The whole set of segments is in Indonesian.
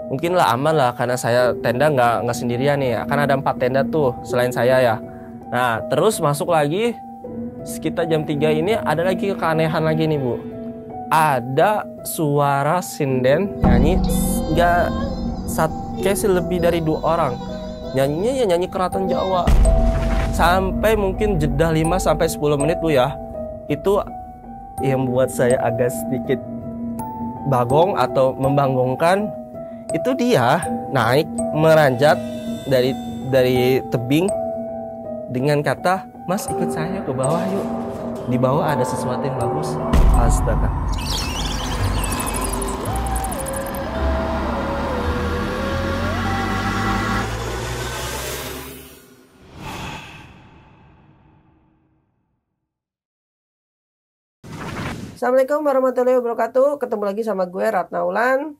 mungkin lah aman lah karena saya tenda nggak sendirian nih. Akan ada 4 tenda tuh selain saya ya. Nah terus masuk lagi sekitar jam 3 ini ada lagi keanehan lagi nih Bu. Ada suara sinden nyanyi nggak kayak lebih dari 2 orang. Nyanyinya ya nyanyi keraton Jawa. Sampai mungkin jeda 5-10 menit Bu ya. Itu yang membuat saya agak sedikit bagong atau membangunkan. Itu dia naik meranjat dari tebing dengan kata, "Mas ikut saya ke bawah yuk. Di bawah ada sesuatu yang bagus." Astaga. Assalamualaikum warahmatullahi wabarakatuh. Ketemu lagi sama gue Ratna Ulan.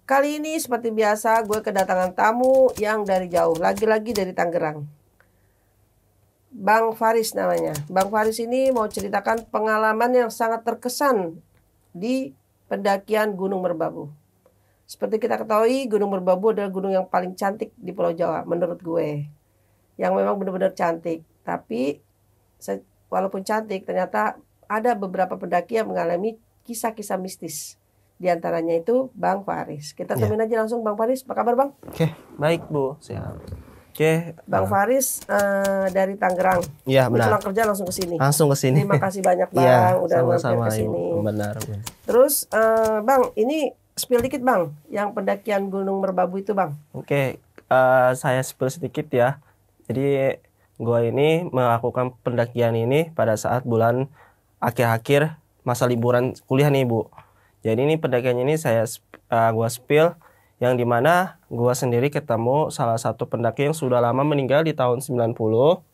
Kali ini seperti biasa gue kedatangan tamu yang dari jauh, lagi-lagi dari Tangerang. Bang Faris namanya. Bang Faris ini mau ceritakan pengalaman yang sangat terkesan di pendakian Gunung Merbabu. Seperti kita ketahui, Gunung Merbabu adalah gunung yang paling cantik di Pulau Jawa menurut gue. Yang memang benar-benar cantik. Tapi walaupun cantik, ternyata ada beberapa pendaki yang mengalami kisah-kisah mistis. Di antaranya itu Bang Faris. Kita temuin aja langsung Bang Faris. Apa kabar Bang? Oke, baik Bu. Siap. Oke. Bang Faris dari Tangerang. Iya benar. Pulang kerja langsung ke sini. Langsung ke sini. Terima kasih banyak Bang udah mampir ke sini. Benar. Terus Bang, ini spill dikit Bang, yang pendakian Gunung Merbabu itu Bang. Oke, saya spill sedikit ya. Jadi gua ini melakukan pendakian ini pada saat bulan akhir-akhir masa liburan kuliah nih Bu. Jadi ini pendakian ini gua spill yang dimana gua sendiri ketemu salah satu pendaki yang sudah lama meninggal di tahun 90.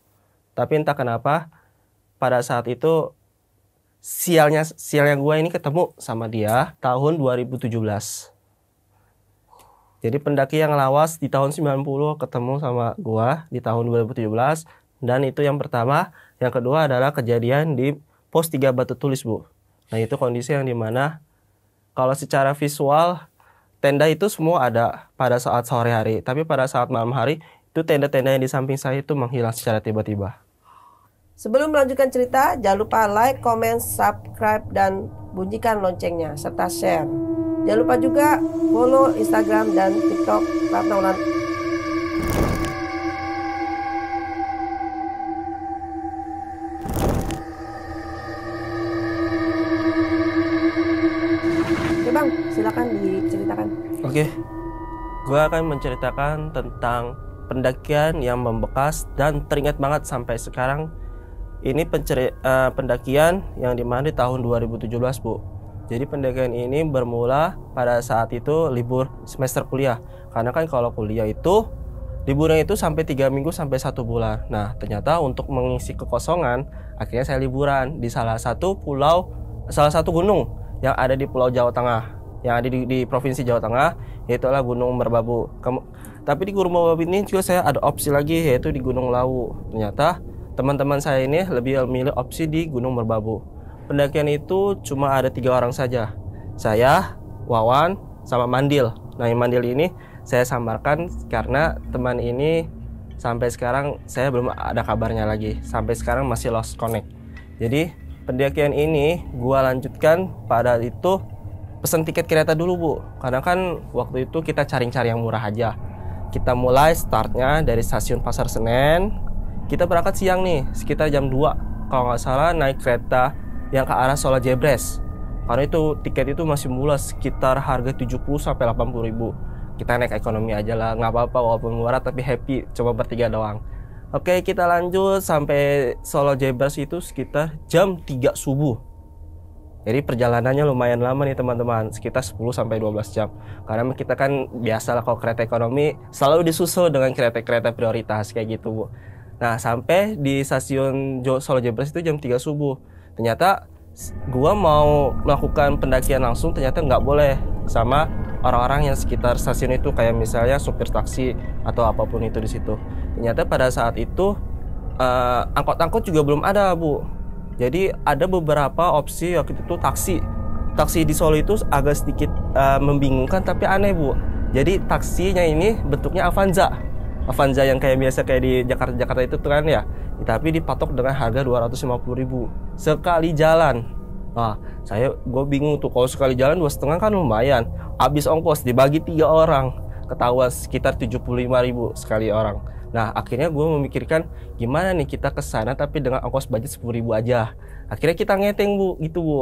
Tapi entah kenapa pada saat itu sialnya gua ini ketemu sama dia tahun 2017. Jadi pendaki yang lawas di tahun 90 ketemu sama gua di tahun 2017, dan itu yang pertama. Yang kedua adalah kejadian di Pos 3 Batu Tulis Bu. Nah itu kondisi yang dimana kalau secara visual tenda itu semua ada pada saat sore hari, tapi pada saat malam hari itu tenda-tenda yang di samping saya itu menghilang secara tiba-tiba. Sebelum melanjutkan cerita, jangan lupa like, comment, subscribe, dan bunyikan loncengnya serta share. Jangan lupa juga follow Instagram dan TikTok Ratna Ulan. Bang, silakan diceritakan. Oke, gue akan menceritakan tentang pendakian yang membekas dan teringat banget sampai sekarang. Ini pendakian yang dimana di tahun 2017 Bu. Jadi pendakian ini bermula pada saat itu libur semester kuliah. Karena kan kalau kuliah itu liburnya itu sampai 3 minggu sampai 1 bulan. Nah ternyata untuk mengisi kekosongan akhirnya saya liburan di salah satu gunung yang ada di Pulau Jawa Tengah, yang ada di Provinsi Jawa Tengah, yaitu adalah Gunung Merbabu. Tapi di Gunung Merbabu ini juga saya ada opsi lagi, yaitu di Gunung Lawu. Ternyata teman-teman saya ini lebih memilih opsi di Gunung Merbabu. Pendakian itu cuma ada 3 orang saja, saya, Wawan, sama Mandil. Nah yang Mandil ini saya samarkan karena teman ini sampai sekarang saya belum ada kabarnya lagi. Sampai sekarang masih lost connect. Jadi pendakian ini gua lanjutkan pada itu pesan tiket kereta dulu Bu. Karena kan waktu itu kita cari-cari yang murah aja. Kita mulai startnya dari stasiun Pasar Senen. Kita berangkat siang nih, sekitar jam 2 kalau nggak salah, naik kereta yang ke arah Solo Jebres. Karena itu tiket itu masih murah, sekitar harga 70-80 ribu. Kita naik ekonomi aja lah, nggak apa-apa walaupun murah tapi happy, cuma bertiga doang. Oke, kita lanjut sampai Solo Jebres itu sekitar jam 3 subuh. Jadi perjalanannya lumayan lama nih teman-teman, sekitar 10-12 jam. Karena kita kan biasalah kalau kereta ekonomi selalu disusul dengan kereta-kereta prioritas kayak gitu Bu. Nah sampai di stasiun Solo Jebres itu jam 3 subuh. Ternyata gua mau melakukan pendakian langsung, ternyata nggak boleh sama orang-orang yang sekitar stasiun itu, kayak misalnya supir taksi atau apapun itu di situ. Ternyata pada saat itu angkot-angkot juga belum ada Bu. Jadi ada beberapa opsi waktu itu taksi di Solo itu agak sedikit membingungkan tapi aneh Bu. Jadi taksinya ini bentuknya Avanza. Avanza yang kayak biasa kayak di Jakarta itu tuh kan ya. Tapi dipatok dengan harga 250.000 sekali jalan. Nah, gue bingung tuh, kalau sekali jalan 2,5 kan lumayan. Habis ongkos dibagi 3 orang, ketahuan sekitar 75.000 sekali orang. Nah, akhirnya gue memikirkan gimana nih kita ke sana tapi dengan ongkos budget 10.000 aja. Akhirnya kita ngeteng Bu, gitu Bu.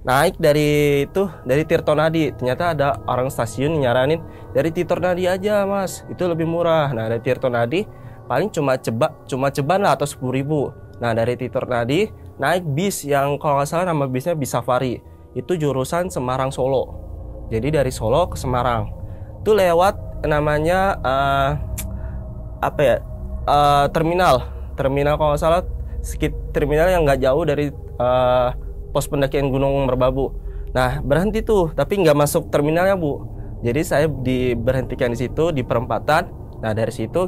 Naik dari Tirtonadi, ternyata ada orang stasiun nyaranin dari Tirtonadi aja Mas, itu lebih murah. Nah dari Tirtonadi paling cuma ceban lah atau 10.000. Nah dari Tirtonadi naik bis yang kalau nggak salah nama bisnya bis Safari, itu jurusan Semarang Solo. Jadi dari Solo ke Semarang, itu lewat namanya terminal kalau nggak salah, terminal yang nggak jauh dari pos pendakian Gunung Merbabu. Nah berhenti tuh, tapi nggak masuk terminalnya Bu. Jadi saya diberhentikan di situ di perempatan. Nah dari situ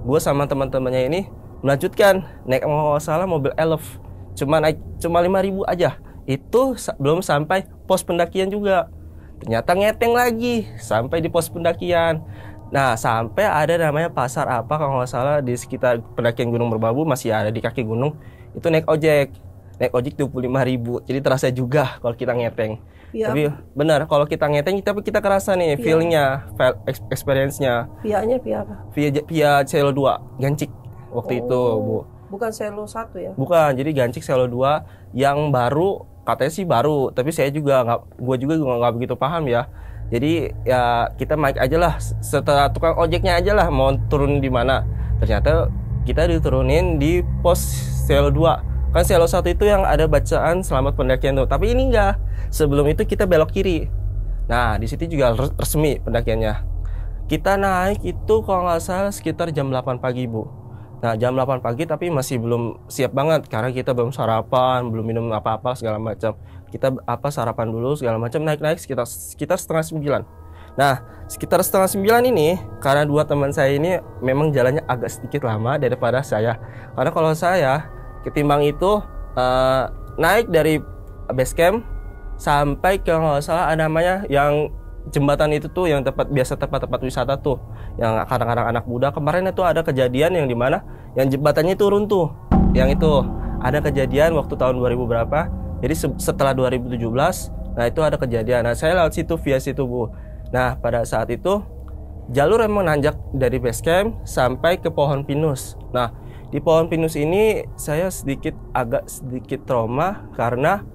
gue sama teman-temannya ini melanjutkan naik salah mobil Elf. Cuma 5.000 aja. Itu belum sampai pos pendakian juga. Ternyata ngeteng lagi sampai di pos pendakian. Nah sampai ada namanya pasar apa kalau nggak salah di sekitar pendakian Gunung Merbabu, masih ada di kaki gunung. Itu naik ojek 25.000. Jadi terasa juga kalau kita ngeteng. Ya. Tapi benar kalau kita ngeteng tapi kita kerasa nih feelingnya, experience-nya. Via-nya via apa? Via Selo 2 Gancik waktu itu Bu. Bukan Selo 1 ya? Bukan, jadi Gancik Selo 2 yang baru, katanya sih baru, tapi gue juga nggak begitu paham ya. Jadi ya kita naik aja lah, setelah tukang ojeknya aja lah mau turun di mana. Ternyata kita diturunin di pos Selo 2. Kan Selo 1 itu yang ada bacaan selamat pendakian tuh. Tapi ini enggak. Sebelum itu kita belok kiri. Nah, di situ juga resmi pendakiannya. Kita naik itu kalau nggak salah sekitar jam 8 pagi, Bu. Nah, jam 8 pagi tapi masih belum siap banget karena kita belum sarapan, belum minum apa-apa segala macam. Kita sarapan dulu segala macam, naik sekitar setengah 9. Nah, sekitar setengah 9 ini karena dua teman saya ini memang jalannya agak sedikit lama daripada saya. Karena kalau saya ketimbang itu naik dari base camp sampai ke nggak salah ada namanya yang jembatan itu tuh yang biasa tempat wisata tuh yang kadang-kadang anak muda. Kemarin itu ada kejadian yang dimana yang jembatannya itu runtuh. Yang itu ada kejadian waktu tahun 2000 berapa. Jadi setelah 2017, nah itu ada kejadian. Nah saya lewat situ via situ Bu. Nah pada saat itu jalur emang nanjak dari base camp sampai ke pohon pinus. Nah di pohon pinus ini saya agak sedikit trauma karena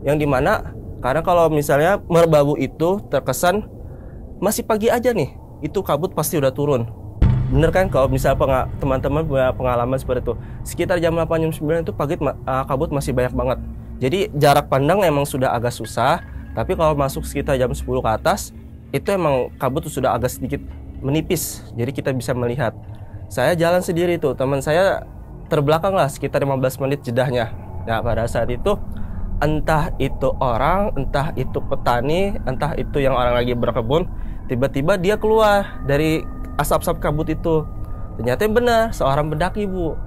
yang dimana karena kalau misalnya Merbabu itu terkesan masih pagi aja nih, itu kabut pasti udah turun. Bener kan kalau misalnya teman-teman punya pengalaman seperti itu, sekitar jam 8 jam 9 itu kabut masih banyak banget. Jadi jarak pandang emang sudah agak susah, tapi kalau masuk sekitar jam 10 ke atas itu emang kabut sudah agak sedikit menipis, jadi kita bisa melihat. Saya jalan sendiri tuh, teman saya terbelakang lah sekitar 15 menit jedahnya. Nah pada saat itu entah itu orang, entah itu petani, entah itu yang orang lagi berkebun, tiba-tiba dia keluar dari asap-asap kabut itu. Ternyata benar seorang pendaki Bu.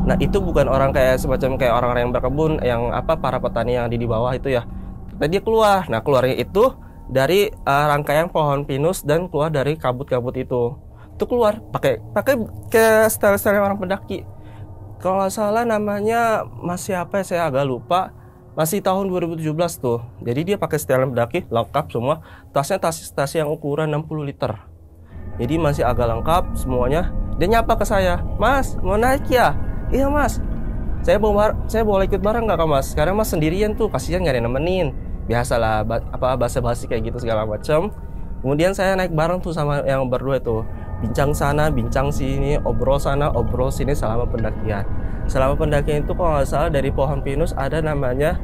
Nah itu bukan orang kayak semacam kayak orang-orang yang berkebun, yang para petani yang di bawah itu ya. Tapi dia keluar. Nah keluarnya itu dari rangkaian pohon pinus dan keluar dari kabut-kabut itu. Itu keluar pakai ke style-style orang pendaki. Kalau nggak salah namanya masih apa ya, saya agak lupa. Masih tahun 2017 tuh. Jadi dia pakai style pendaki lengkap semua. Tasnya tas yang ukuran 60 liter. Jadi masih agak lengkap semuanya. Dia nyapa ke saya, "Mas, mau naik ya?" "Iya Mas." Saya boleh ikut bareng nggak Mas? Karena Mas sendirian tuh, kasihan nggak ada yang nemenin. Biasalah basa-basi kayak gitu segala macam. Kemudian saya naik bareng tuh sama yang berdua tuh. Bincang sana, bincang sini, obrol sana, obrol sini selama pendakian. Selama pendakian itu kalau nggak salah dari pohon pinus ada namanya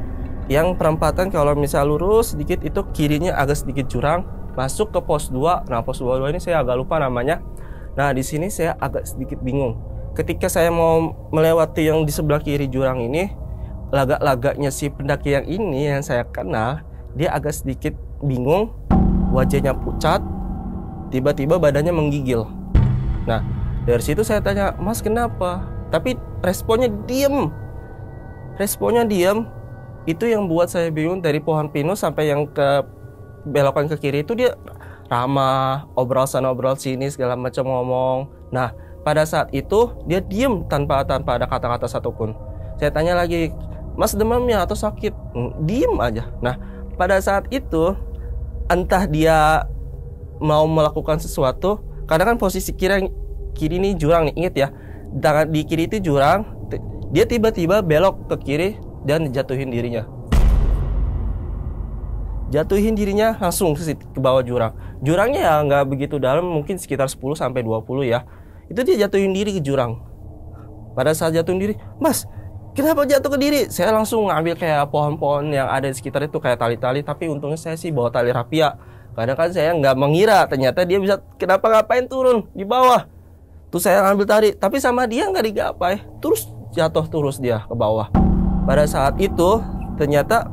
yang perempatan kalau misal lurus sedikit itu kirinya agak sedikit jurang masuk ke pos 2. Nah pos 2 ini saya agak lupa namanya. Nah di sini saya agak sedikit bingung. Ketika saya mau melewati yang di sebelah kiri jurang ini, lagak-lagaknya si pendaki yang ini yang saya kenal, dia agak sedikit bingung, wajahnya pucat, tiba-tiba badannya menggigil. Nah dari situ saya tanya, "Mas kenapa?" Tapi responnya diem. Itu yang buat saya bingung. Dari pohon pinus sampai yang ke belokan ke kiri itu dia ramah, obrol sana obrol sini segala macam ngomong. Nah, pada saat itu dia diem tanpa ada kata-kata satupun. Saya tanya lagi, Mas demamnya atau sakit? Diem aja. Nah, pada saat itu entah dia mau melakukan sesuatu, karena kan posisi kiri ini jurang nih, inget ya. Di kiri itu jurang, dia tiba-tiba belok ke kiri dan jatuhin dirinya. Jatuhin dirinya langsung ke bawah jurang. Jurangnya ya nggak begitu dalam, mungkin sekitar 10 sampai 20 ya. Itu dia jatuhin diri ke jurang. Pada saat jatuhin diri, Mas, kenapa jatuh ke diri? Saya langsung ngambil kayak pohon-pohon yang ada di sekitar itu, kayak tali-tali. Tapi untungnya saya sih bawa tali rapia. Karena kan saya nggak mengira ternyata dia bisa ngapain turun di bawah. Tuh saya ngambil tali, tapi sama dia nggak digapai. Terus jatuh terus dia ke bawah. Pada saat itu ternyata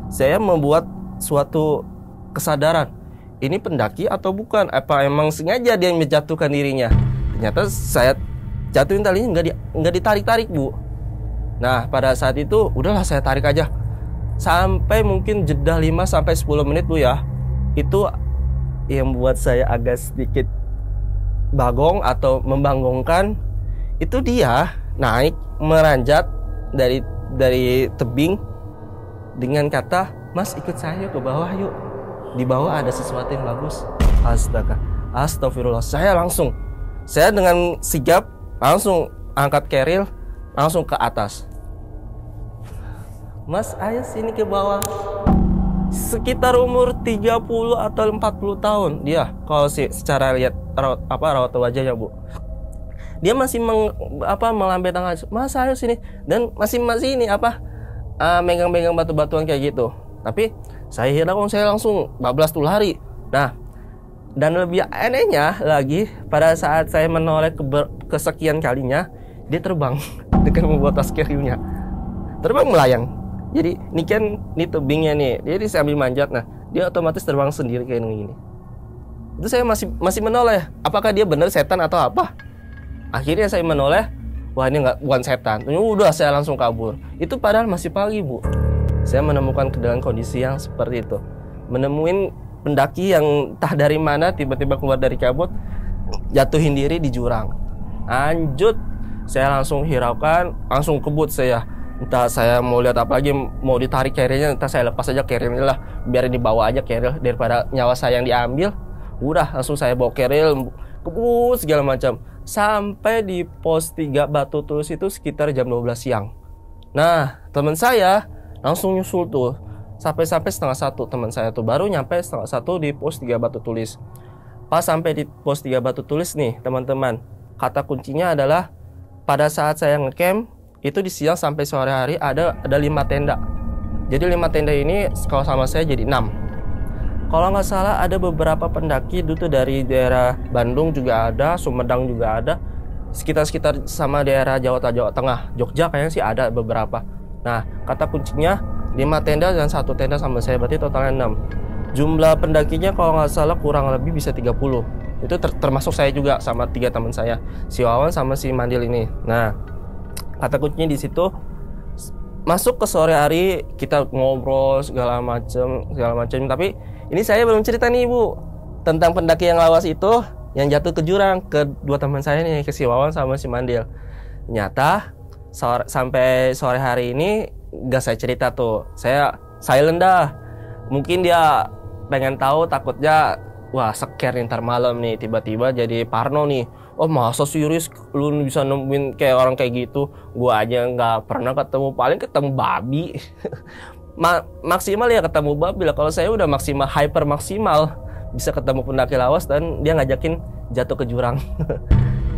saya membuat suatu kesadaran, ini pendaki atau bukan? Apa emang sengaja dia menjatuhkan dirinya? Ternyata saya jatuhin talinya nggak ditarik-tarik, Bu. Nah, pada saat itu udahlah saya tarik aja. Sampai mungkin jeda 5 sampai 10 menit, Bu ya. Itu yang buat saya agak sedikit bagong atau membangunkan. Itu dia naik meranjat dari tebing dengan kata, Mas ikut saya ke bawah yuk. Di bawah ada sesuatu yang bagus. Astaga, astagfirullah. Saya dengan sigap langsung angkat keril, langsung ke atas. Mas, ayo sini ke bawah. Sekitar umur 30 atau 40 tahun dia. Kalau secara lihat raut wajahnya, Bu. Dia masih melambai tangan. Mas, ayo sini. Dan masih ini megang-megang batu-batuan kayak gitu. Tapi saya hiraukan, saya langsung bablas tuh lari. Nah, dan lebih anehnya lagi, pada saat saya menoleh kesekian kalinya, dia terbang dengan membawa tas carry-nya. Terbang melayang. Jadi ini tebingnya nih. Jadi saya ambil manjat, nah dia otomatis terbang sendiri kayak gini. Itu saya masih menoleh. Apakah dia benar setan atau apa? Akhirnya saya menoleh. Wah, ini bukan setan. Udah saya langsung kabur. Itu padahal masih pagi, Bu. Saya menemukan dengan kondisi yang seperti itu. Menemuin pendaki yang entah dari mana tiba-tiba keluar dari kabut, jatuhin diri di jurang. Lanjut, saya langsung hiraukan, langsung kebut saya. Entah saya mau lihat apa lagi, mau ditarik carrier-nya, entah saya lepas aja carrier-nya lah, biar dibawa aja carrier daripada nyawa saya yang diambil. Udah, langsung saya bawa carrier, kebut segala macam. Sampai di pos 3 Batu Tulis itu sekitar jam 12 siang. Nah, teman saya langsung nyusul tuh. Sampai setengah 1 teman saya tuh baru nyampe setengah 1 di pos 3 Batu Tulis. Pas sampai di pos 3 Batu Tulis nih, teman-teman. Kata kuncinya adalah pada saat saya ngecamp itu di siang sampai sore hari ada 5 tenda. Jadi 5 tenda ini kalau sama saya jadi 6. Kalau nggak salah ada beberapa pendaki itu dari daerah Bandung juga ada, Sumedang juga ada, sekitar sama daerah Jawa Tengah, Jogja kayaknya sih ada beberapa. Nah, kata kuncinya 5 tenda dan 1 tenda sama saya, berarti totalnya 6. Jumlah pendakinya kalau nggak salah kurang lebih bisa 30. Itu termasuk saya juga sama 3 teman saya, si Wawan sama si Mandil ini. Nah, kata kuncinya di situ. Masuk ke sore hari kita ngobrol segala macam. Tapi ini saya belum cerita nih, Bu, tentang pendaki yang lawas itu yang jatuh ke jurang, ke 2 teman saya nih, ke si Wawan sama si Mandil. Ternyata sampai sore hari ini gak saya cerita tuh. Saya silent dah. Mungkin dia pengen tahu, takutnya wah scare ntar malam nih, tiba-tiba jadi parno nih. Oh, masa serius lu bisa nemuin kayak orang kayak gitu? Gua aja nggak pernah ketemu, paling ketemu babi. Maksimal ya ketemu babi lah. Kalau saya udah maksimal, hyper maksimal, bisa ketemu pendaki lawas dan dia ngajakin jatuh ke jurang.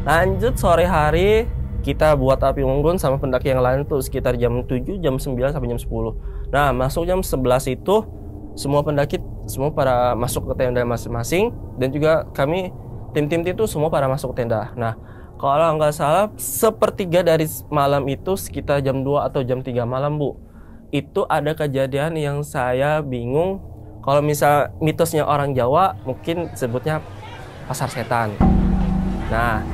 Lanjut sore hari kita buat api unggun sama pendaki yang lain tuh sekitar jam 7, jam 9 sampai jam 10. Nah, masuk jam 11 itu semua pendaki semua pada masuk ke tenda masing-masing, dan juga kami tim-tim itu semua pada masuk tenda. Nah, kalau nggak salah sepertiga dari malam itu sekitar jam 2 atau jam 3 malam, Bu. Itu ada kejadian yang saya bingung. Kalau misal mitosnya orang Jawa mungkin sebutnya pasar setan. Nah,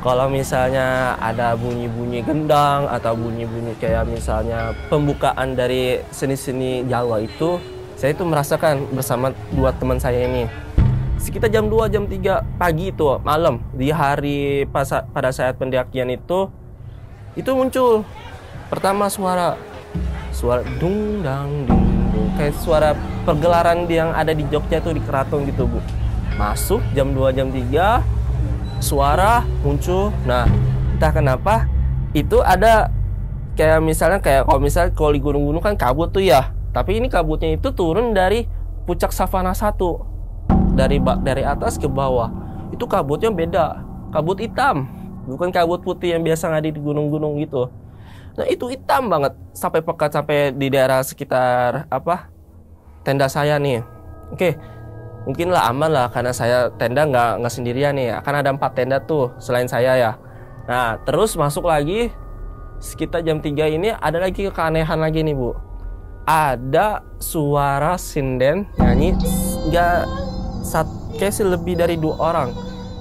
kalau misalnya ada bunyi-bunyi gendang atau bunyi-bunyi kayak misalnya pembukaan dari seni-seni Jawa itu, saya itu merasakan bersama 2 teman saya ini. sekitar jam 2 jam 3 pagi itu malam di hari pada saat pendakian itu muncul pertama suara dung dang dung dung, kayak suara pergelaran yang ada di Jogja tuh di keraton gitu Bu. Masuk jam 2 jam 3 suara muncul. Nah entah kenapa itu ada kayak misalnya kalau di gunung-gunung kan kabut tuh ya, tapi ini kabutnya itu turun dari puncak Savana 1, dari atas ke bawah. Itu kabutnya beda, kabut hitam, bukan kabut putih yang biasa ada di gunung-gunung gitu. Nah itu hitam banget sampai pekat, sampai di daerah sekitar tenda saya nih. Oke, mungkin lah aman lah karena saya tenda nggak sendirian nih, akan ada 4 tenda tuh selain saya ya. Nah terus masuk lagi sekitar jam 3 ini ada lagi keanehan lagi nih Bu. Ada suara sinden nyanyi, kayak lebih dari 2 orang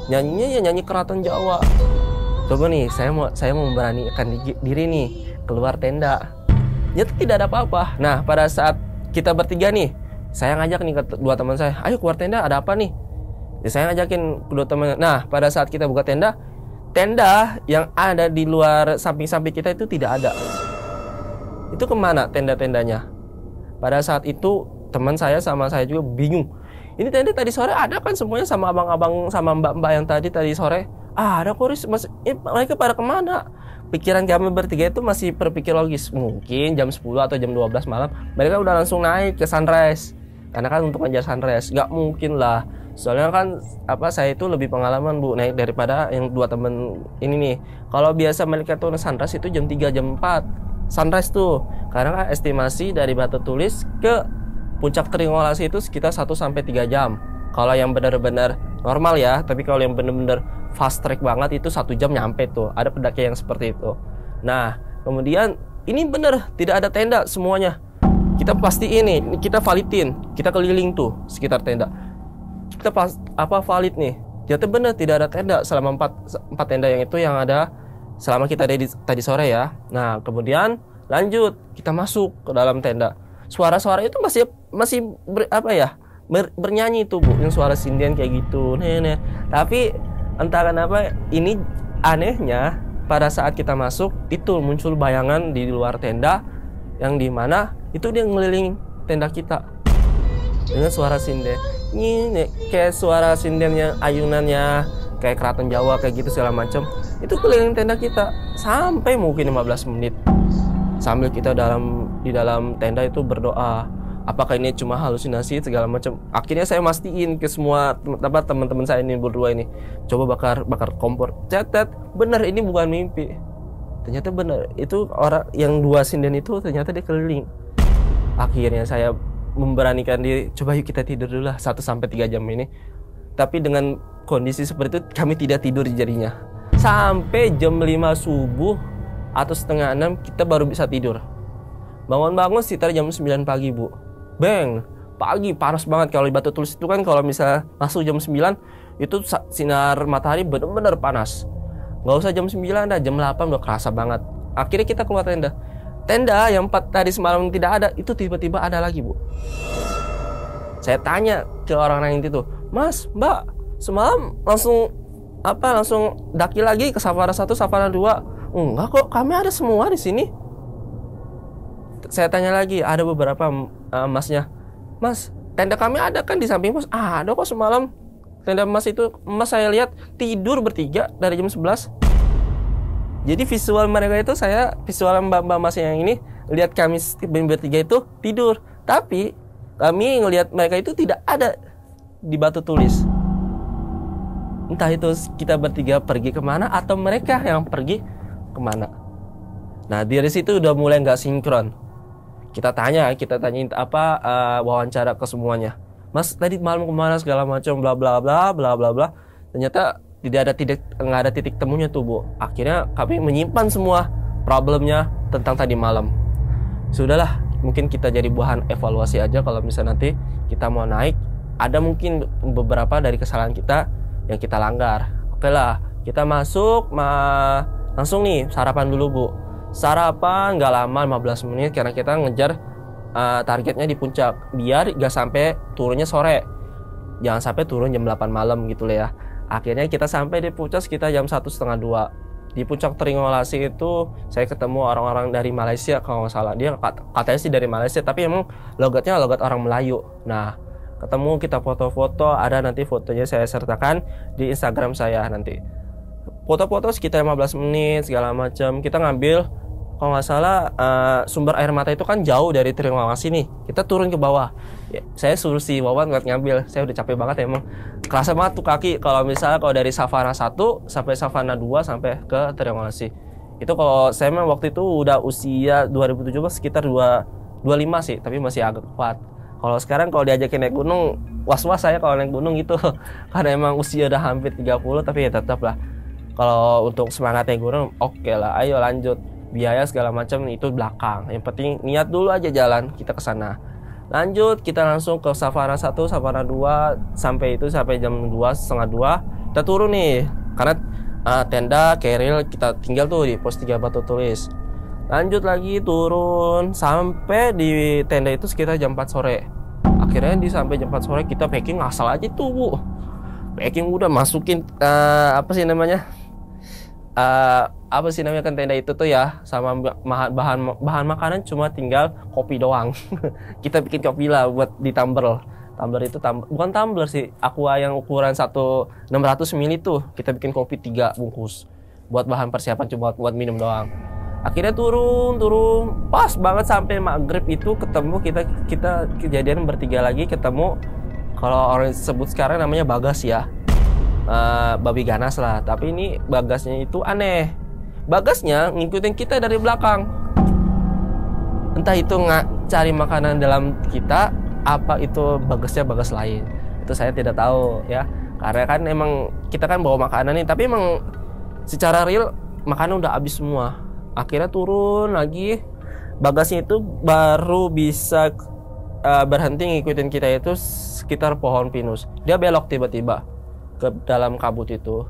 nyanyinya ya nyanyi keraton Jawa. Coba nih saya mau memberanikan diri nih keluar tenda, ternyata tidak ada apa-apa. Nah pada saat kita bertiga nih, saya ngajak nih ke 2 teman saya, ayo keluar tenda, ada apa nih? Ya, saya ngajakin kedua teman. Nah pada saat kita buka tenda yang ada di luar samping-samping kita itu tidak ada. Itu kemana tenda-tendanya? Pada saat itu teman saya sama saya juga bingung. Ini tenda tadi sore ada kan semuanya sama abang-abang sama mbak-mbak yang tadi sore. Ada koris, mereka pada kemana? Pikiran kami bertiga itu masih berpikir logis. Mungkin jam 10 atau jam 12 malam mereka udah langsung naik ke sunrise. Karena kan untuk ngejar sunrise, nggak mungkin lah. Soalnya kan saya itu lebih pengalaman Bu naik daripada yang 2 temen ini nih. Kalau biasa mereka tuh sunrise itu jam 3 jam 4 sunrise tuh. Karena kan estimasi dari Batu Tulis ke puncak Tringolasi itu sekitar 1-3 jam. Kalau yang benar-benar normal ya, tapi kalau yang benar-benar fast track banget itu 1 jam nyampe tuh. Ada pendaki yang seperti itu. Nah, kemudian ini benar tidak ada tenda semuanya. Kita pastiin, kita validin, kita keliling tuh sekitar tenda. Kita valid nih. Ternyata benar tidak ada tenda selama 4 tenda yang itu yang ada selama kita ada tadi sore ya. Nah, kemudian lanjut kita masuk ke dalam tenda. Suara-suara itu masih bernyanyi tuh Bu, yang suara sinden kayak gitu. Tapi entah kenapa ini anehnya pada saat kita masuk itu muncul bayangan di luar tenda yang dimana itu dia ngeliling tenda kita dengan suara sinden. Ini kayak suara sindennya, ayunannya kayak keraton Jawa kayak gitu segala macam. Itu keliling tenda kita sampai mungkin 15 menit. Sambil kita di dalam tenda itu berdoa. Apakah ini cuma halusinasi segala macam. Akhirnya saya mastiin ke semua teman-teman saya ini berdua ini. Coba bakar kompor. Catat, benar ini bukan mimpi. Ternyata benar. Itu orang yang 2 sinden itu ternyata dia keliling. Akhirnya saya memberanikan diri, coba yuk kita tidur dulu lah 1-3 jam ini. Tapi dengan kondisi seperti itu kami tidak tidur jadinya. Sampai jam 5 subuh atau setengah 6 kita baru bisa tidur. Bangun-bangun sekitar jam 9 pagi Bu. Bang, pagi panas banget. Kalau di Batu Tulis itu kan kalau misalnya masuk jam 9 itu sinar matahari benar-benar panas. Nggak usah jam 9 dah, jam 8 udah kerasa banget. Akhirnya kita keluar tenda. Tenda yang 4 tadi semalam tidak ada, itu tiba-tiba ada lagi Bu. Saya tanya ke orang-orang itu, Mas, Mbak, semalam langsung daki lagi ke Savana 1, Savana 2? Enggak kok, kami ada semua di sini. Saya tanya lagi, ada beberapa masnya, Mas, tenda kami ada kan di samping pos? Ada kok semalam. Tenda Mas itu, Mas saya lihat tidur bertiga dari jam 11. Jadi visual mereka itu visual mbak-mbak Mas yang ini lihat kami bertiga itu tidur. Tapi kami ngelihat mereka itu tidak ada di Batu Tulis. Entah itu kita bertiga pergi kemana atau mereka yang pergi kemana. Nah dari situ udah mulai nggak sinkron. Kita tanyain wawancara ke semuanya. Mas tadi malam kemana segala macam bla bla bla bla bla bla. Ternyata nggak ada titik temunya tuh Bu. Akhirnya kami menyimpan semua problemnya tentang tadi malam. Sudahlah, mungkin kita jadi bahan evaluasi aja kalau misalnya nanti kita mau naik. Ada mungkin beberapa dari kesalahan kita yang kita langgar. Oke lah, kita masuk langsung nih sarapan dulu Bu. Sarapan nggak lama 15 menit karena kita ngejar targetnya di puncak biar nggak sampai turunnya sore. jangan sampai turun jam 8 malam gitu lah ya. Akhirnya kita sampai di puncak sekitar jam 1:30. Di puncak Tringolasi itu saya ketemu orang-orang dari Malaysia kalau nggak salah. Dia katanya sih dari Malaysia, tapi emang logatnya logat orang Melayu. Nah, ketemu, kita foto-foto, ada nanti fotonya saya sertakan di Instagram saya nanti. Foto-foto sekitar 15 menit segala macam. Kita ngambil, kalau nggak salah sumber air mata itu kan jauh dari Tringolasi nih. Kita turun ke bawah. Ya, saya suruh si Wawan buat ngambil. Saya udah capek banget emang. Kerasa banget tuh kaki kalau misalnya kalau dari Savana 1 sampai Savana 2 sampai ke Tringolasi. Itu kalau saya memang waktu itu udah usia 2017 sekitar 25 sih, tapi masih agak kuat. Kalau sekarang kalau diajakin naik gunung, was-was saya kalau naik gunung gitu. Karena emang usia udah hampir 30, tapi ya tetap lah. Kalau untuk semangat naik gunung, oke lah, ayo lanjut. Biaya segala macam itu belakang. Yang penting niat dulu aja jalan kita ke sana. Lanjut, kita langsung ke Savana 1, Savana 2 sampai jam 2:30. Kita turun nih. Karena tenda, keril kita tinggal tuh di pos 3 Batu Tulis. Lanjut lagi turun sampai di tenda itu sekitar jam 4 sore. Akhirnya sampai jam 4 sore kita packing asal aja tuh, Bu. Packing udah masukin apa sih namanya kan tenda itu tuh ya, sama bahan makanan cuma tinggal kopi doang. Kita bikin kopi lah buat di tumbler. Tumbler itu bukan tumbler sih, aqua yang ukuran 600 ml tuh. Kita bikin kopi 3 bungkus buat bahan persiapan cuma buat minum doang. Akhirnya turun pas banget sampai maghrib itu ketemu kita kejadian bertiga lagi ketemu, kalau orang sebut sekarang namanya Bagas ya. Babi ganas lah, tapi ini Bagasnya itu aneh. Bagasnya ngikutin kita dari belakang. Entah itu cari makanan dalam kita, apa itu Bagasnya Bagas lain. Itu saya tidak tahu ya. Karena kan emang kita kan bawa makanan nih, tapi emang secara real makanan udah habis semua. Akhirnya turun lagi. Bagasnya itu baru bisa berhenti ngikutin kita itu sekitar pohon pinus. Dia belok tiba-tiba ke dalam kabut itu.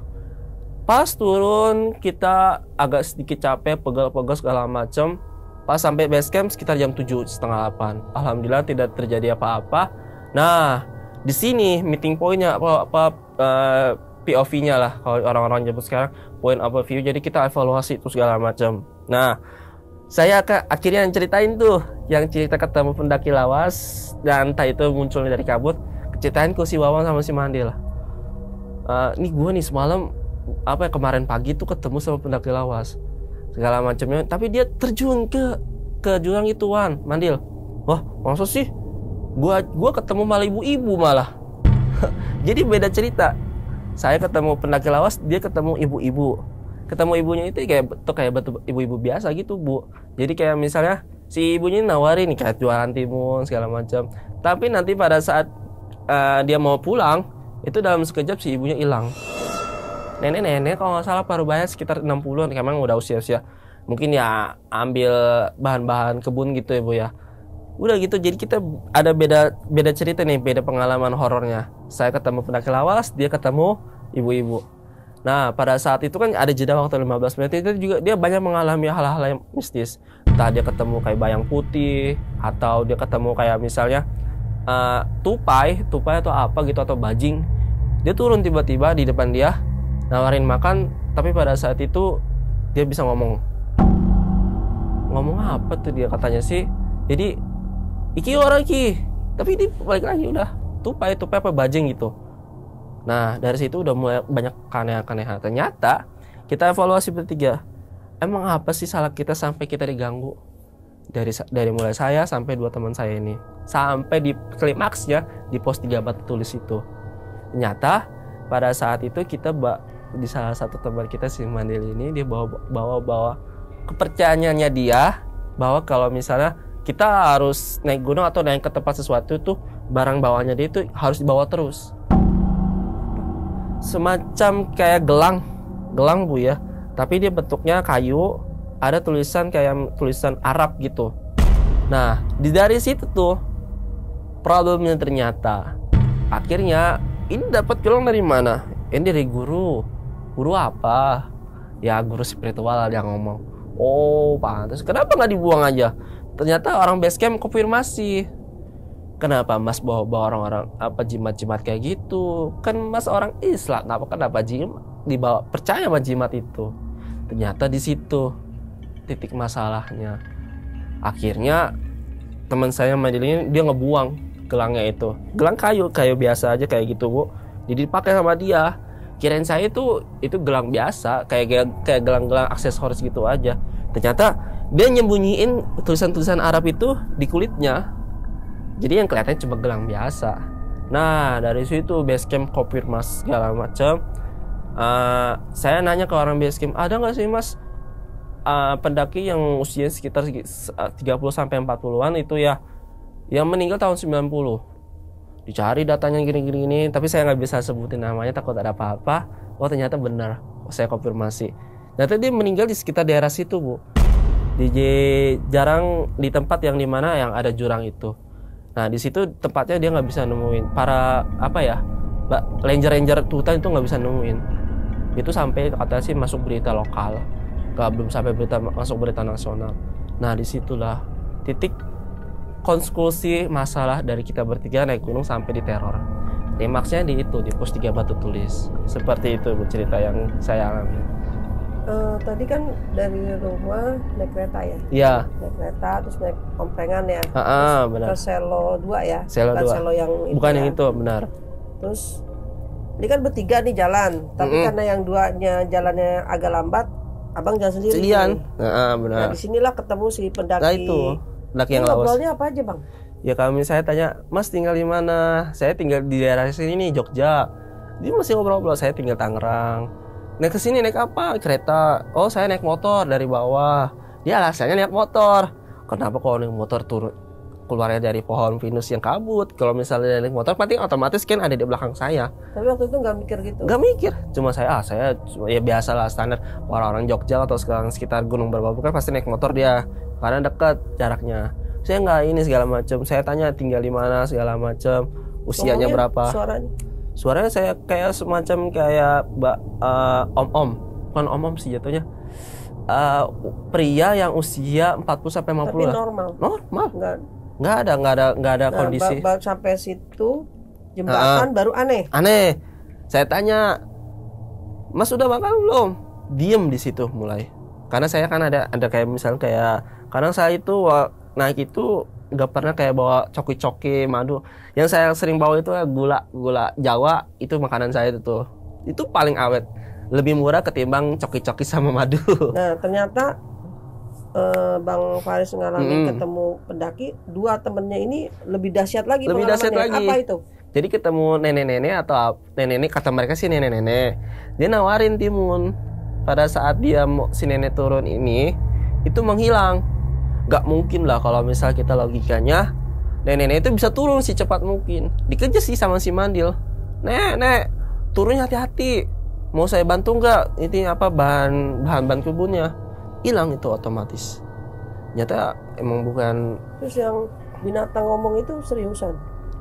Pas turun kita agak sedikit capek, pegel-pegel segala macam. Pas sampai base camp sekitar jam 7:30-8. Alhamdulillah tidak terjadi apa-apa. Nah, di sini meeting pointnya POV-nya lah kalau orang-orang nyebut sekarang, point of view. Jadi kita evaluasi itu segala macam. Nah, saya akhirnya ceritain tuh yang cerita ketemu pendaki lawas dan entah itu munculnya dari kabut. Ceritain ke si Wawan sama si Mandi lah. Nih gue nih semalam kemarin pagi tuh ketemu sama pendaki lawas segala macamnya, tapi dia terjun ke jurang itu, Wan Mandil. Wah, maksud sih gua ketemu malah ibu-ibu malah. Jadi beda cerita. Saya ketemu pendaki lawas, dia ketemu ibu-ibu. Ketemu ibunya itu kayak betul ibu-ibu biasa gitu, Bu. Jadi kayak misalnya si ibunya nawarin nih kayak jualan timun segala macam. Tapi nanti pada saat dia mau pulang, itu dalam sekejap si ibunya hilang. Nenek-nenek kalau nggak salah parubaya sekitar 60-an, memang udah usia-usia. Mungkin ya ambil bahan-bahan kebun gitu ya, Bu ya. Udah gitu, jadi kita ada beda cerita nih, beda pengalaman horornya. Saya ketemu pendaki lawas, dia ketemu ibu-ibu. Nah, pada saat itu kan ada jeda waktu 15 menit, itu juga dia banyak mengalami hal-hal yang mistis. Entah dia ketemu kayak bayang putih, atau dia ketemu kayak misalnya tupai atau apa gitu, atau bajing. Dia turun tiba-tiba di depan dia, nawarin makan, tapi pada saat itu dia bisa ngomong apa tuh dia katanya sih. Jadi iki orang ki, tapi dia balik lagi udah tupai apa bajing gitu. Nah, dari situ udah mulai banyak keanehan. Ternyata kita evaluasi bertiga, emang apa sih salah kita sampai kita diganggu? Dari mulai saya sampai 2 teman saya ini, sampai di klimaksnya di pos 3 Batu Tulis itu. Ternyata pada saat itu kita di salah satu teman kita si Mandil ini, dia bawa kepercayaannya dia bahwa kalau misalnya kita harus naik gunung atau naik ke tempat sesuatu itu, barang bawaannya dia itu harus dibawa terus. Semacam kayak gelang Bu ya, tapi dia bentuknya kayu, ada tulisan kayak tulisan Arab gitu. Nah, dari situ tuh problemnya ternyata. Akhirnya ini dapat gelang dari mana? Ini dari guru apa? Ya guru spiritual dia ngomong. Oh pantas, kenapa nggak dibuang aja? Ternyata orang base camp konfirmasi. kenapa Mas bawa orang-orang apa jimat-jimat kayak gitu? Kan Mas orang Islam, kenapa jimat dibawa percaya sama jimat itu? Ternyata di situ titik masalahnya. Akhirnya teman saya Madilin dia ngebuang gelangnya itu. Gelang kayu biasa aja kayak gitu, Bu. Jadi dipakai sama dia. Kirain saya itu gelang biasa, kayak gelang-gelang aksesoris gitu aja. Ternyata dia nyembunyiin tulisan-tulisan Arab itu di kulitnya. Jadi yang kelihatan cuma gelang biasa. Nah, dari situ Basecamp konfirmasi segala macam. Saya nanya ke orang Basecamp, ada nggak sih Mas pendaki yang usia sekitar 30-40an itu ya yang meninggal tahun 90? Dicari datanya gini, tapi saya nggak bisa sebutin namanya takut ada apa-apa. Oh ternyata benar, saya konfirmasi. Ternyata dia meninggal di sekitar daerah situ, Bu. Jarang di tempat yang dimana yang ada jurang itu. Nah di situ tempatnya dia nggak bisa nemuin. Para ranger hutan itu nggak bisa nemuin. Itu sampai katanya sih masuk berita lokal, belum sampai masuk berita nasional. Nah disitulah titik konklusi masalah dari kita bertiga naik gunung sampai di teror. Klimaksnya di pos 3 Batu Tulis. Seperti itu, Bu, cerita yang saya alami. Tadi kan dari rumah naik kereta ya? Iya. Naik kereta terus naik omprengan ya? Benar. Ke Selo 2 ya? Selo 2. Selo yang bukan ya? yang itu, benar. Terus ini kan bertiga nih jalan, tapi karena yang duanya jalannya agak lambat, abang jalan sendiri. Sendirian. Benar. Nah disinilah ketemu si pendaki. Nah itu, pendaki yang lawas. Ngobrolnya apa aja, Bang? Ya saya tanya, Mas tinggal di mana? Saya tinggal di daerah sini nih, Jogja. Dia masih ngobrol-ngobrol, saya tinggal Tangerang. Nah kesini naik apa? Kereta. Oh saya naik motor dari bawah. Dia alasannya naik motor. Kenapa kalau naik motor turun keluarnya dari pohon pinus yang kabut? Kalau misalnya naik motor pasti otomatis kan ada di belakang saya. Tapi waktu itu nggak mikir gitu? Nggak mikir. Cuma saya ya biasalah standar orang-orang Jogja atau sekitar Gunung Merbabu kan pasti naik motor dia. Karena dekat jaraknya. Saya nggak ini segala macam. Saya tanya tinggal di mana segala macam. Usianya berapa? Suaranya saya kayak semacam kayak om-om. Bukan om-om sih jatuhnya. Pria yang usia 40-50. Tapi normal. Normal. Nggak ada kondisi. Sampai situ jembatan baru aneh. Saya tanya, Mas udah makan belum? Diem di situ mulai. Karena saya kan ada kayak misalnya kayak kadang saya itu naik itu nggak pernah kayak bawa coki-coki madu. Yang saya sering bawa itu gula Jawa, itu makanan saya itu paling awet, lebih murah ketimbang coki-coki sama madu. Nah ternyata Bang Faris ngalamin ketemu pendaki, dua temennya ini lebih dahsyat lagi. Apa itu? Jadi ketemu nenek-nenek atau nenek-nenek, kata mereka sih nenek-nenek. Dia nawarin timun. Pada saat si nenek turun ini itu menghilang. Gak mungkin lah kalau misal kita logikanya nenek-nenek itu bisa turun secepat mungkin. Dikejar sih sama si Mandil. Nek, turunnya hati-hati. Mau saya bantu nggak? Ini apa bahan kebunnya? Hilang itu otomatis. Nyata emang bukan. Terus yang binatang ngomong itu seriusan?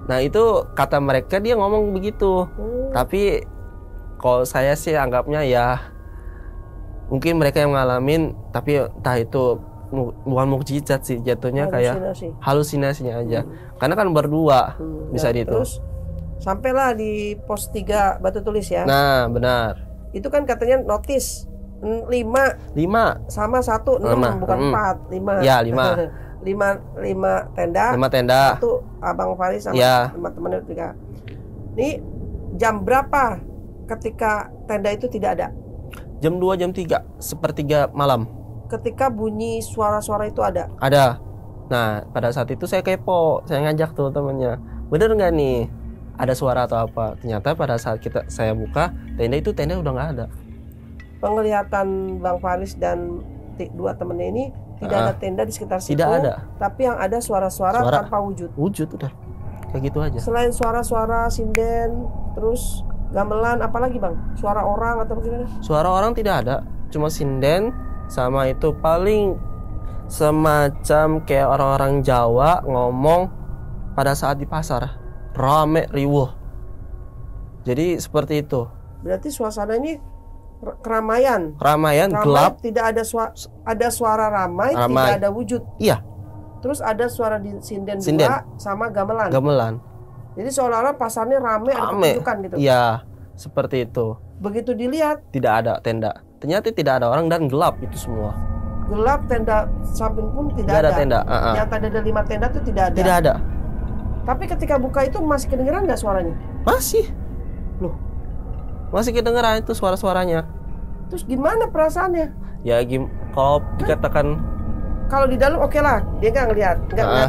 Nah itu kata mereka dia ngomong begitu. Tapi kalau saya sih anggapnya ya mungkin mereka yang ngalamin, tapi entah itu bukan mukjizat sih jatuhnya, kayak halusinasinya aja. Karena kan berdua bisa itu. Terus sampailah di pos 3 Batu Tulis ya. Nah benar. Itu kan katanya notis 5 sama 1 6 bukan 4 5. Ya 5 tenda. 5 tenda. Satu Abang Faris sama teman-temannya 3. Ini jam berapa ketika tenda itu tidak ada? Jam 2, jam 3, sepertiga malam. Ketika bunyi suara-suara itu ada? Ada. Nah pada saat itu saya kepo, saya ngajak tuh temennya, bener nggak nih ada suara atau apa? Ternyata pada saat saya buka tenda udah nggak ada. Penglihatan Bang Faris dan 2 temennya ini tidak ada tenda di sekitar situ. Tidak ada. Tapi yang ada suara-suara tanpa wujud. Wujud udah kayak gitu aja. Selain suara-suara sinden, terus gamelan, apalagi Bang? Suara orang atau bagaimana? Suara orang tidak ada, cuma sinden sama itu paling semacam kayak orang-orang Jawa ngomong pada saat di pasar, rame riuh. Jadi seperti itu. Berarti suasana ini keramaian gelap, tidak ada suara ramai, tidak ada wujud. Iya. terus ada suara di sinden Sinden. 2 sama gamelan. Gamelan. Jadi seolah-olah pasarnya rame, ada pertunjukan gitu. Iya, seperti itu. Begitu dilihat, Tidak ada tenda. Ternyata tidak ada orang dan gelap itu semua. gelap, tenda samping pun tidak Tidak ada tenda. Yang tadi ada 5 tenda itu tidak ada. Tidak ada. Tapi ketika buka itu masih kedengeran nggak suaranya? Masih. Loh, Masih kedengeran itu suara-suaranya. terus gimana perasaannya? Ya kalau dikatakan Kalau di dalam oke lah, dia nggak ngeliat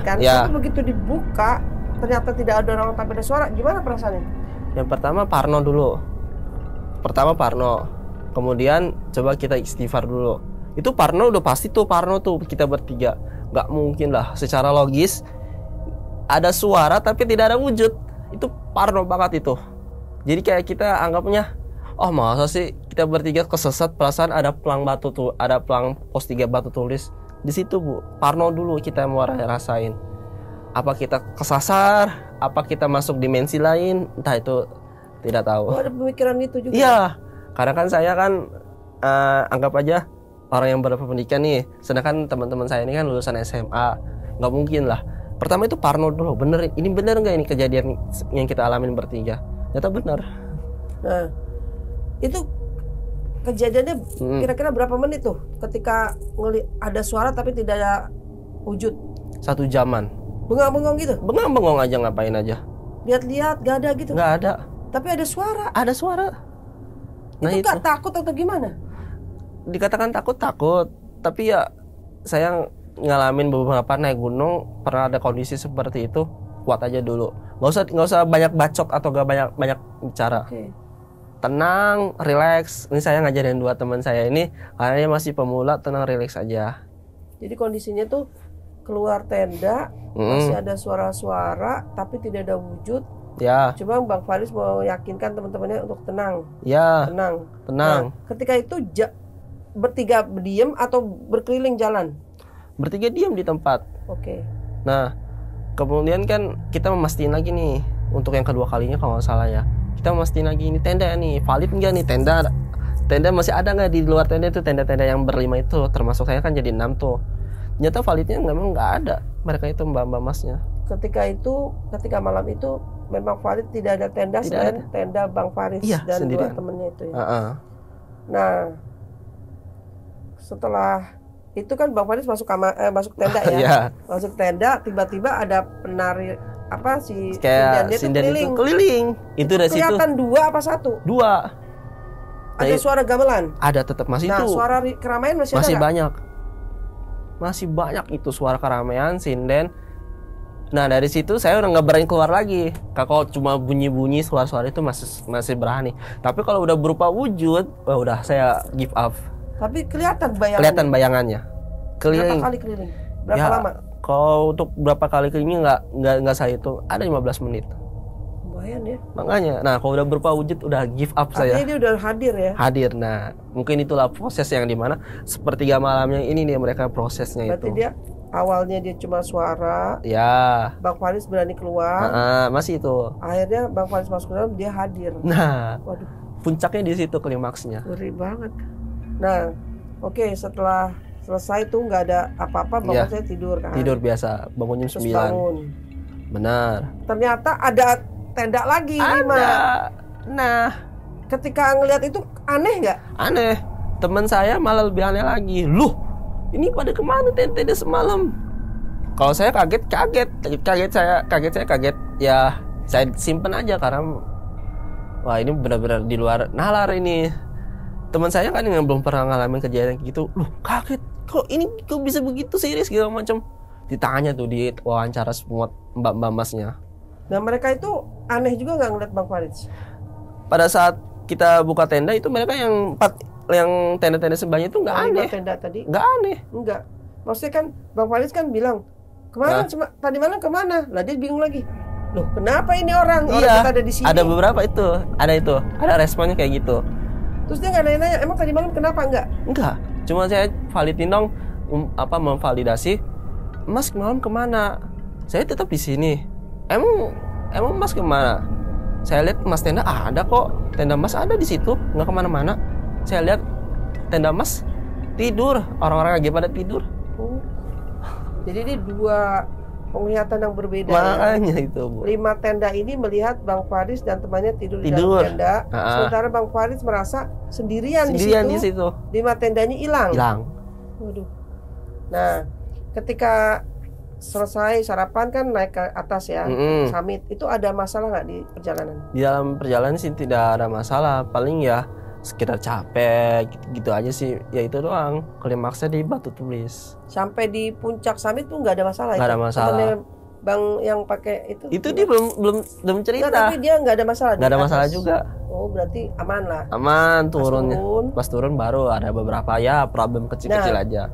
kan? ya. Tapi begitu dibuka, ternyata tidak ada orang tapi ada suara. Gimana perasaannya? yang pertama parno dulu. Kemudian coba kita istighfar dulu. Itu parno udah pasti tuh parno tuh kita bertiga. Nggak mungkin lah secara logis ada suara tapi tidak ada wujud. Itu parno banget itu. Jadi kayak kita anggapnya, oh masa sih kita bertiga kesesat, perasaan ada pelang batu tuh, ada pelang pos 3 batu tulis di situ Bu. Parno dulu kita mau rasain. Apa kita kesasar? Apa kita masuk dimensi lain? Entah itu tidak tahu. Oh, ada pemikiran itu juga. Iya, karena kan saya kan anggap aja orang yang berpendidikan nih, sedangkan teman-teman saya ini kan lulusan SMA, nggak mungkin lah. Pertama itu parno dulu, ini bener nggak ini kejadian yang kita alamin bertiga? Ternyata benar. Nah, itu kejadiannya kira-kira berapa menit tuh ketika ada suara tapi tidak ada wujud? 1 jaman. Bengong-bengong gitu? Bengong aja, ngapain aja? Lihat-lihat, gak ada gitu? Nggak ada. Tapi ada suara. Ada suara. Nah itu gak takut atau gimana? Dikatakan takut, tapi ya saya ngalamin beberapa naik gunung pernah ada kondisi seperti itu, kuat aja dulu. Nggak usah banyak bacot atau gak banyak bicara. Okay. Tenang, relax. Ini saya ngajarin 2 teman saya ini karena dia masih pemula, tenang, relax aja. Jadi kondisinya tuh keluar tenda, masih ada suara-suara tapi tidak ada wujud. Ya. Coba Bang Faris mau yakinkan teman-temannya untuk tenang. Ya. Tenang. Tenang. Nah, ketika itu bertiga berdiam atau berkeliling jalan? Bertiga diam di tempat. Oke. Nah, kemudian kan kita memastiin lagi nih untuk yang kedua kalinya kalau nggak salah ya. Kita memastiin lagi ini tenda nih valid nggak nih tenda masih ada nggak di luar tenda itu, tenda-tenda yang berlima itu termasuk saya kan jadi 6 tuh. Ternyata validnya memang nggak ada mereka itu mbak masnya. Ketika malam itu memang valid tidak ada tenda selain tenda Bang Faris dan sendirian. 2 temennya itu ya. Nah, setelah itu kan Bang Faris masuk tenda ya. Masuk tenda, tiba-tiba ada penari kayak sinden itu keliling. Itu dari situ. Kelihatan 2 apa 1? 2. Ada suara gamelan. Ada tetap masih itu. Nah, suara keramaian masih ada. Masih banyak itu suara keramaian, sinden. Nah dari situ saya udah nggak berani keluar lagi. Kalau cuma bunyi-bunyi suara-suara itu masih berani. Tapi kalau udah berupa wujud, udah saya give up. Tapi kelihatan bayangannya. Keliling. Berapa kali keliling? Berapa lama? Kalau untuk berapa kali keliling nggak saya itu ada 15 menit. Lumayan ya. Makanya, nah kalau udah berupa wujud udah give up saya. Artinya dia udah hadir ya. Hadir. Nah mungkin itulah proses yang dimana sepertiga malamnya ini nih mereka prosesnya. Berarti itu. Dia awalnya dia cuma suara. Ya. Bang Faris berani keluar. Masih itu. Akhirnya Bang Faris masuk ke dalam, dia hadir. Nah. Waduh. Puncaknya di situ klimaksnya. Ngeri banget. Nah, oke, setelah selesai tuh nggak ada apa-apa, Bang Faris tidur kan. Tidur biasa, bangun jam 9. Bangun. Benar. Ternyata ada tenda lagi 5. Nah, ketika ngelihat itu aneh nggak? Aneh. Teman saya malah lebih aneh lagi. Loh, ini pada kemana tenda semalam? Kalau saya kaget. Ya, saya simpen aja karena wah ini benar-benar di luar nalar ini. Teman saya kan yang belum pernah ngalamin kejadian gitu. Loh, kaget. Kok bisa begitu serius segala macam. Ditanya tuh di wawancara semua mbak-mbak masnya. Nah mereka itu aneh juga nggak ngeliat Bang Faris? Pada saat kita buka tenda itu mereka yang tenda-tenda sebelahnya itu nggak aneh. Tenda tadi? Nggak aneh. Enggak. Maksudnya kan Bang Faris kan bilang kemana? Tadi malam kemana? Lah dia bingung lagi. Loh kenapa ini orang kita ada di sini? Ada beberapa itu. Ada responnya kayak gitu. Terus dia nggak nanya-nanya emang tadi malam kenapa Enggak. Cuma saya validin dong memvalidasi. Mas malam kemana? Saya tetap di sini. Emang Mas kemana? Saya lihat Mas tenda ada kok. Tenda Mas ada di situ, nggak kemana-mana. Saya lihat tenda Mas tidur, orang-orang lagi pada tidur. Jadi ini dua penglihatan yang berbeda. Makanya itu, Bu. 5 tenda ini melihat Bang Faris dan temannya tidur di Tidur. dalam tenda. Sementara Bang Faris merasa sendirian di situ. 5 tendanya hilang. Waduh. Nah, ketika selesai sarapan kan naik ke atas ya, summit. Itu ada masalah nggak di perjalanan? Di dalam perjalanan sih tidak ada masalah. Paling ya sekitar capek gitu aja sih. Ya itu doang. Klimaksnya di Batu Tulis. Sampai di puncak summit tuh nggak ada masalah. Nggak ada masalah. Temennya Bang yang pakai itu dia belum cerita. Nggak, tapi dia nggak ada masalah. Nggak ada masalah juga. Oh, berarti aman lah. Aman turunnya. Pas turun baru ada beberapa ya problem kecil-kecil aja.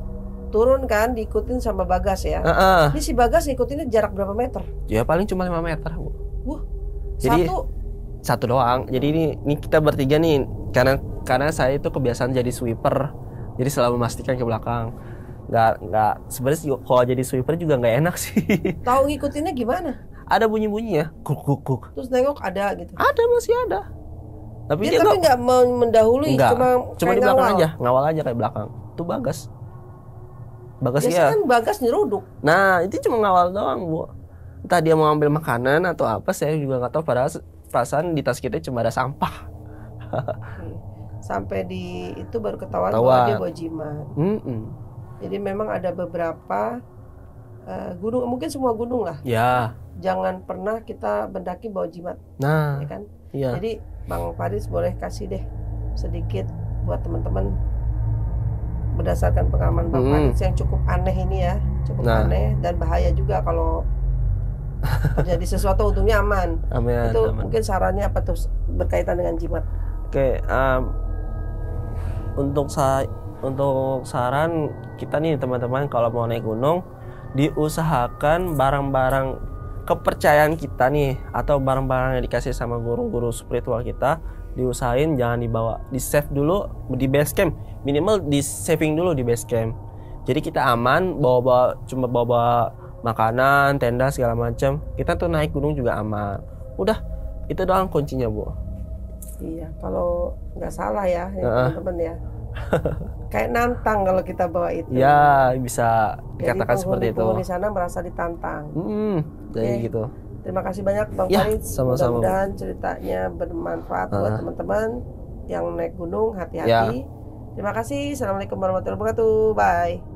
Turun kan diikutin sama Bagas ya. Ini si Bagas ngikutinnya jarak berapa meter? Ya paling cuma 5 meter, Bu. Jadi satu doang. Jadi ini kita bertiga nih, karena saya itu kebiasaan jadi sweeper. Jadi selalu memastikan ke belakang. Nggak sebenarnya kalau jadi sweeper juga nggak enak sih. Tahu ngikutinnya gimana? Ada bunyi-bunyi ya, kuk. Terus nengok ada gitu. Ada, masih ada. Tapi dia nggak mendahului, cuma di belakang aja, ngawal aja kayak belakang. Itu Bagas biasanya kan Bagas nyeruduk. Nah, itu cuma ngawal doang, Bu. Entah dia mau ambil makanan atau apa, saya juga nggak tahu. Padahal perasaan di tas kita cuma ada sampah. Sampai di itu baru ketahuan bahwa dia bawa jimat. Jadi memang ada beberapa gunung, mungkin semua gunung lah. Ya. Jangan pernah kita mendaki bawa jimat. Nah, ya kan? Iya. Jadi Bang Faris boleh kasih deh sedikit buat teman-teman berdasarkan pengalaman Bang Faris yang cukup aneh ini ya, aneh dan bahaya juga kalau terjadi sesuatu. Untungnya aman. Itu aman. Mungkin sarannya apa tuh berkaitan dengan jimat? Oke, untuk saran kita nih teman-teman, kalau mau naik gunung diusahakan barang-barang kepercayaan kita nih atau barang-barang yang dikasih sama guru-guru spiritual kita, diusahain jangan dibawa, di save dulu di base camp, minimal di saving dulu di base camp. Jadi kita aman, cuma bawa makanan, tenda segala macam. Kita tuh naik gunung juga aman. Udah, itu doang kuncinya, Bu. Iya, kalau nggak salah ya, teman-teman ya. Kayak nantang kalau kita bawa itu. Ya, bisa dikatakan seperti itu. Jadi di sana merasa ditantang. Jadi gitu. Terima kasih banyak Bang Faris. Sama-sama. Mudah-mudahan ceritanya bermanfaat buat teman-teman yang naik gunung. Hati-hati. Terima kasih. Assalamualaikum warahmatullahi wabarakatuh. Bye.